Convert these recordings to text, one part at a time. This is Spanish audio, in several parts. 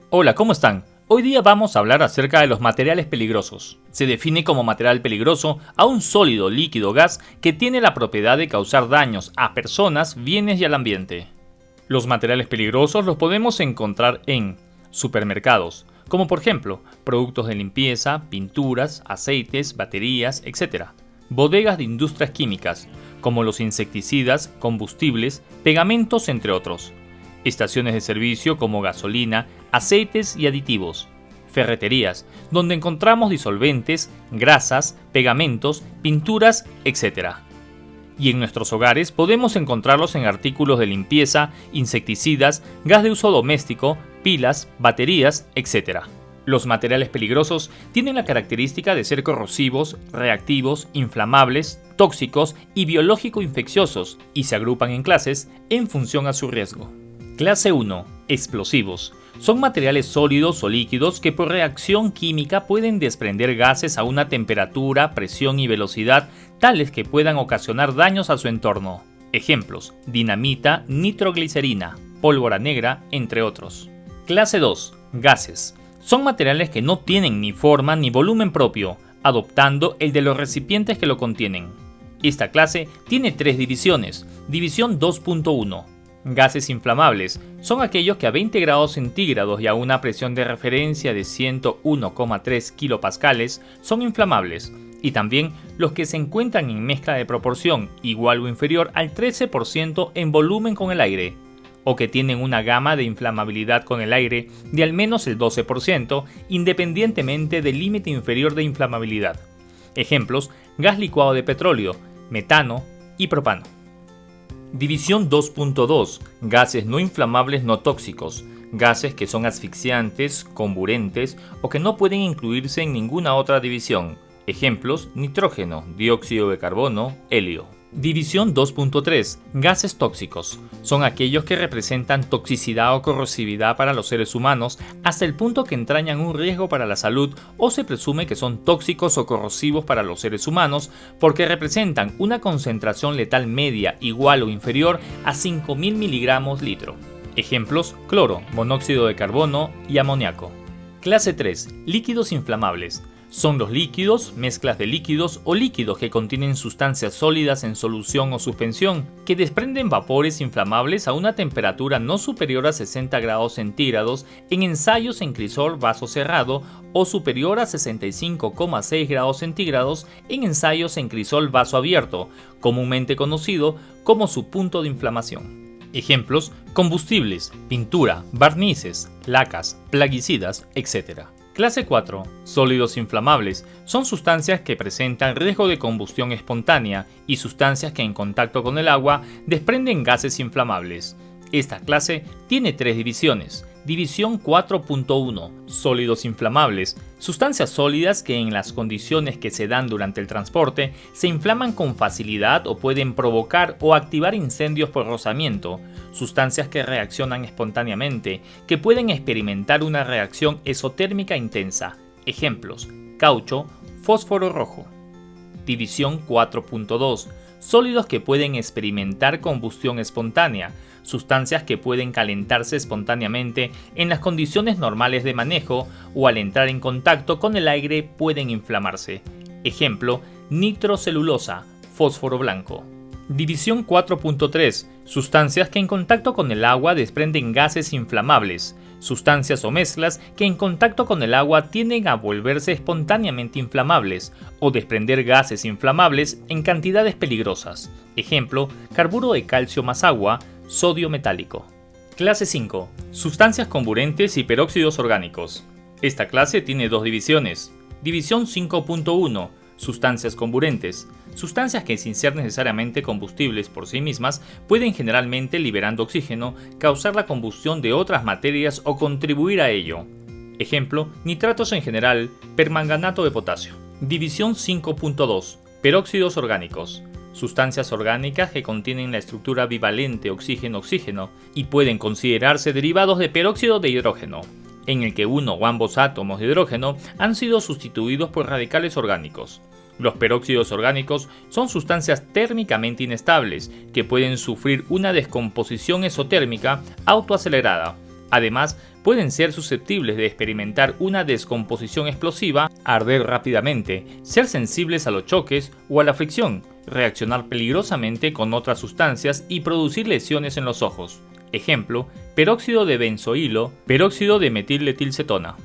Hola, ¿cómo están? Hoy día vamos a hablar acerca de los materiales peligrosos. Se define como material peligroso a un sólido, líquido o gas que tiene la propiedad de causar daños a personas, bienes y al ambiente. Los materiales peligrosos los podemos encontrar en supermercados, como por ejemplo productos de limpieza, pinturas, aceites, baterías, etc. Bodegas de industrias químicas, como los insecticidas, combustibles, pegamentos, entre otros. Estaciones de servicio como gasolina, aceites y aditivos. Ferreterías, donde encontramos disolventes, grasas, pegamentos, pinturas, etc. Y en nuestros hogares podemos encontrarlos en artículos de limpieza, insecticidas, gas de uso doméstico, pilas, baterías, etc. Los materiales peligrosos tienen la característica de ser corrosivos, reactivos, inflamables, tóxicos y biológico-infecciosos y se agrupan en clases en función a su riesgo. Clase 1. Explosivos. Son materiales sólidos o líquidos que por reacción química pueden desprender gases a una temperatura, presión y velocidad tales que puedan ocasionar daños a su entorno. Ejemplos: dinamita, nitroglicerina, pólvora negra, entre otros. Clase 2. Gases. Son materiales que no tienen ni forma ni volumen propio, adoptando el de los recipientes que lo contienen. Esta clase tiene tres divisiones. División 2.1. Gases inflamables son aquellos que a 20 grados centígrados y a una presión de referencia de 101,3 kilopascales son inflamables, y también los que se encuentran en mezcla de proporción igual o inferior al 13% en volumen con el aire, o que tienen una gama de inflamabilidad con el aire de al menos el 12%, independientemente del límite inferior de inflamabilidad. Ejemplos: gas licuado de petróleo, metano y propano. División 2.2. Gases no inflamables no tóxicos. Gases que son asfixiantes, comburentes o que no pueden incluirse en ninguna otra división. Ejemplos: nitrógeno, dióxido de carbono, helio. División 2.3. Gases tóxicos. Son aquellos que representan toxicidad o corrosividad para los seres humanos hasta el punto que entrañan un riesgo para la salud o se presume que son tóxicos o corrosivos para los seres humanos porque representan una concentración letal media igual o inferior a 5.000 miligramos litro. Ejemplos: cloro, monóxido de carbono y amoníaco. Clase 3. Líquidos inflamables. Son los líquidos, mezclas de líquidos o líquidos que contienen sustancias sólidas en solución o suspensión, que desprenden vapores inflamables a una temperatura no superior a 60 grados centígrados en ensayos en crisol vaso cerrado o superior a 65,6 grados centígrados en ensayos en crisol vaso abierto, comúnmente conocido como su punto de inflamación. Ejemplos: combustibles, pintura, barnices, lacas, plaguicidas, etc. Clase 4. Sólidos inflamables. Son sustancias que presentan riesgo de combustión espontánea y sustancias que en contacto con el agua desprenden gases inflamables. Esta clase tiene tres divisiones. División 4.1. Sólidos inflamables. Sustancias sólidas que en las condiciones que se dan durante el transporte se inflaman con facilidad o pueden provocar o activar incendios por rozamiento. Sustancias que reaccionan espontáneamente, que pueden experimentar una reacción exotérmica intensa. Ejemplos: caucho, fósforo rojo. División 4.2. Sólidos que pueden experimentar combustión espontánea. Sustancias que pueden calentarse espontáneamente en las condiciones normales de manejo o al entrar en contacto con el aire pueden inflamarse. Ejemplo: nitrocelulosa, fósforo blanco. División 4.3. Sustancias que en contacto con el agua desprenden gases inflamables. Sustancias o mezclas que en contacto con el agua tienden a volverse espontáneamente inflamables o desprender gases inflamables en cantidades peligrosas. Ejemplo: carburo de calcio más agua, sodio metálico. Clase 5. Sustancias comburentes y peróxidos orgánicos. Esta clase tiene dos divisiones. División 5.1. Sustancias comburentes. Sustancias que, sin ser necesariamente combustibles por sí mismas, pueden generalmente, liberando oxígeno, causar la combustión de otras materias o contribuir a ello. Ejemplo: nitratos en general, permanganato de potasio. División 5.2. Peróxidos orgánicos. Sustancias orgánicas que contienen la estructura bivalente oxígeno-oxígeno y pueden considerarse derivados de peróxido de hidrógeno, en el que uno o ambos átomos de hidrógeno han sido sustituidos por radicales orgánicos. Los peróxidos orgánicos son sustancias térmicamente inestables que pueden sufrir una descomposición exotérmica autoacelerada, Además, pueden ser susceptibles de experimentar una descomposición explosiva, arder rápidamente, ser sensibles a los choques o a la fricción, reaccionar peligrosamente con otras sustancias y producir lesiones en los ojos. Ejemplo, peróxido de benzoilo, peróxido de metilletilcetona.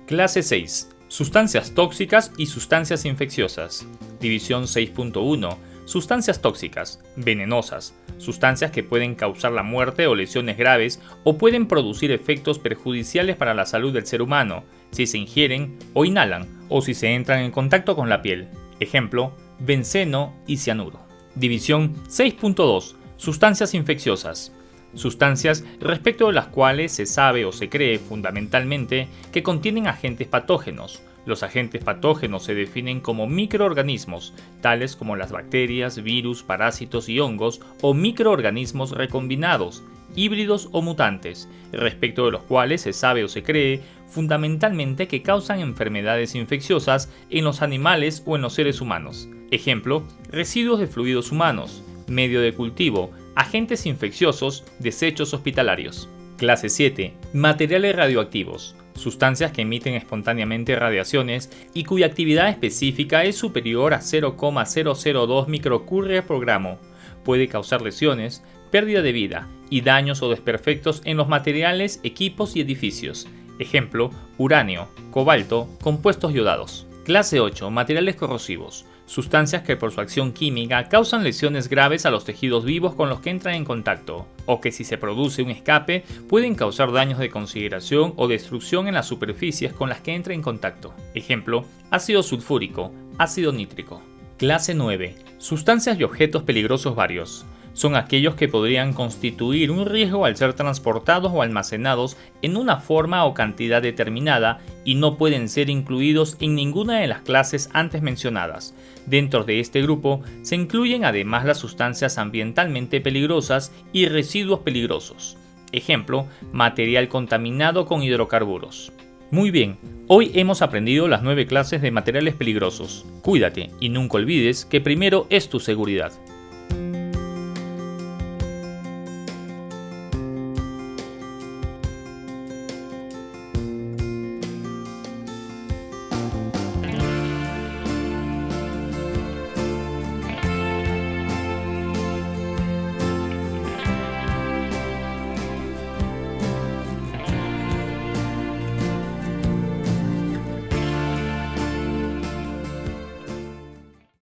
Clase 6. Sustancias tóxicas y sustancias infecciosas. División 6.1. Sustancias tóxicas, venenosas, sustancias que pueden causar la muerte o lesiones graves o pueden producir efectos perjudiciales para la salud del ser humano si se ingieren o inhalan o si se entran en contacto con la piel. Ejemplo, benceno y cianuro. División 6.2. Sustancias infecciosas. Sustancias respecto de las cuales se sabe o se cree fundamentalmente que contienen agentes patógenos. Los agentes patógenos se definen como microorganismos, tales como las bacterias, virus, parásitos y hongos, o microorganismos recombinados, híbridos o mutantes, respecto de los cuales se sabe o se cree fundamentalmente que causan enfermedades infecciosas en los animales o en los seres humanos. Ejemplo, residuos de fluidos humanos, medio de cultivo, agentes infecciosos, desechos hospitalarios. Clase 7. Materiales radioactivos. Sustancias que emiten espontáneamente radiaciones y cuya actividad específica es superior a 0,002 microcurria por gramo. Puede causar lesiones, pérdida de vida y daños o desperfectos en los materiales, equipos y edificios. Ejemplo, uranio, cobalto, compuestos yodados. Clase 8. Materiales corrosivos. Sustancias que por su acción química causan lesiones graves a los tejidos vivos con los que entran en contacto, o que si se produce un escape pueden causar daños de consideración o destrucción en las superficies con las que entra en contacto. Ejemplo, ácido sulfúrico, ácido nítrico. Clase 9. Sustancias y objetos peligrosos varios. Son aquellos que podrían constituir un riesgo al ser transportados o almacenados en una forma o cantidad determinada y no pueden ser incluidos en ninguna de las clases antes mencionadas. Dentro de este grupo se incluyen además las sustancias ambientalmente peligrosas y residuos peligrosos. Ejemplo, material contaminado con hidrocarburos. Muy bien, hoy hemos aprendido las 9 clases de materiales peligrosos. Cuídate y nunca olvides que primero es tu seguridad.